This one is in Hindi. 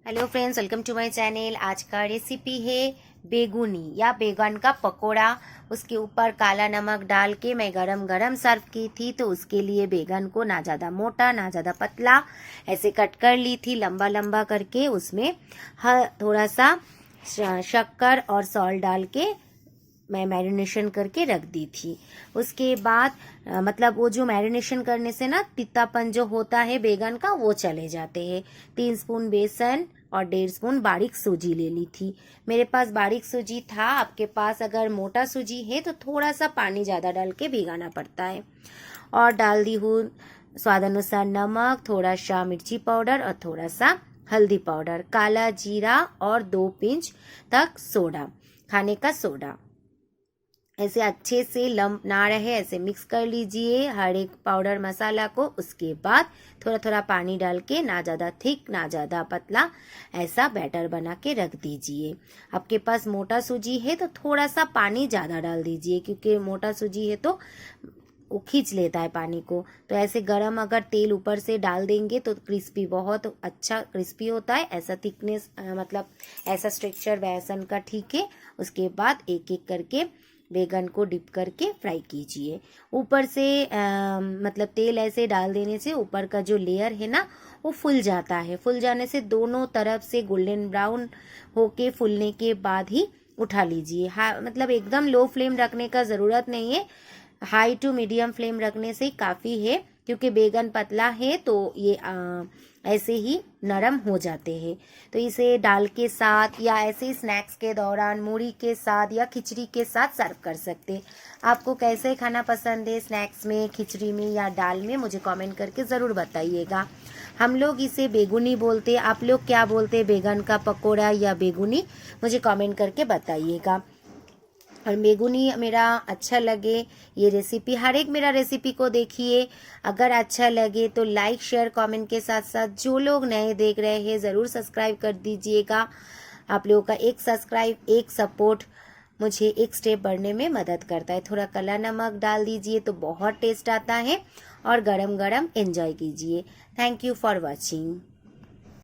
Hello friends, welcome to my channel. आज का रेसिपी है बेगुनी या बैगन का पकोड़ा। उसके ऊपर काला नमक डाल के मैं गरम गरम सर्व की थी। तो उसके लिए बैगन को ना ज़्यादा मोटा ना ज़्यादा पतला ऐसे कट कर ली थी, लंबा लंबा करके। उसमें थोड़ा सा शक्कर और सॉल्ट डाल के मैं मैरिनेशन करके रख दी थी। उसके बाद मतलब वो जो मैरिनेशन करने से ना तीतापन जो होता है बैगन का वो चले जाते हैं। 3 स्पून बेसन और 1.5 स्पून बारीक सूजी ले ली थी। मेरे पास बारीक सूजी था, आपके पास अगर मोटा सूजी है तो थोड़ा सा पानी ज़्यादा डाल के भिगाना पड़ता है। और डाल दी हूँ स्वाद अनुसार नमक, थोड़ा सा मिर्ची पाउडर और थोड़ा सा हल्दी पाउडर, काला जीरा और 2 पिंच तक सोडा, खाने का सोडा। ऐसे अच्छे से लम्प ना रहे ऐसे मिक्स कर लीजिए हर एक पाउडर मसाला को। उसके बाद थोड़ा थोड़ा पानी डाल के, ना ज़्यादा थिक ना ज़्यादा पतला, ऐसा बैटर बना के रख दीजिए। आपके पास मोटा सूजी है तो थोड़ा सा पानी ज़्यादा डाल दीजिए, क्योंकि मोटा सूजी है तो वो खींच लेता है पानी को। तो ऐसे गरम अगर तेल ऊपर से डाल देंगे तो क्रिस्पी, बहुत अच्छा क्रिस्पी होता है। ऐसा थिकनेस मतलब ऐसा स्ट्रक्चर बेसन का ठीक है। उसके बाद एक एक करके बैगन को डिप करके फ्राई कीजिए। ऊपर से मतलब तेल ऐसे डाल देने से ऊपर का जो लेयर है ना वो फूल जाता है। फूल जाने से दोनों तरफ से गोल्डन ब्राउन होके फूलने के बाद ही उठा लीजिए। हाँ, मतलब एकदम लो फ्लेम रखने का ज़रूरत नहीं है, हाई टू मीडियम फ्लेम रखने से काफ़ी है। क्योंकि बैगन पतला है तो ये ऐसे ही नरम हो जाते हैं। तो इसे दाल के साथ या ऐसे ही स्नैक्स के दौरान मूढ़ी के साथ या खिचड़ी के साथ सर्व कर सकते हैं। आपको कैसे खाना पसंद है, स्नैक्स में, खिचड़ी में या दाल में, मुझे कमेंट करके ज़रूर बताइएगा। हम लोग इसे बेगुनी बोलते हैं, आप लोग क्या बोलते हैं, बैगन का पकोड़ा या बेगुनी, मुझे कमेंट करके बताइएगा। और बेगुनी मेरा अच्छा लगे ये रेसिपी, हर एक मेरा रेसिपी को देखिए। अगर अच्छा लगे तो लाइक शेयर कमेंट के साथ साथ जो लोग नए देख रहे हैं ज़रूर सब्सक्राइब कर दीजिएगा। आप लोगों का एक सब्सक्राइब, एक सपोर्ट मुझे एक स्टेप बढ़ने में मदद करता है। थोड़ा काला नमक डाल दीजिए तो बहुत टेस्ट आता है। और गरम गरम एंजॉय कीजिए। Thank you for watching.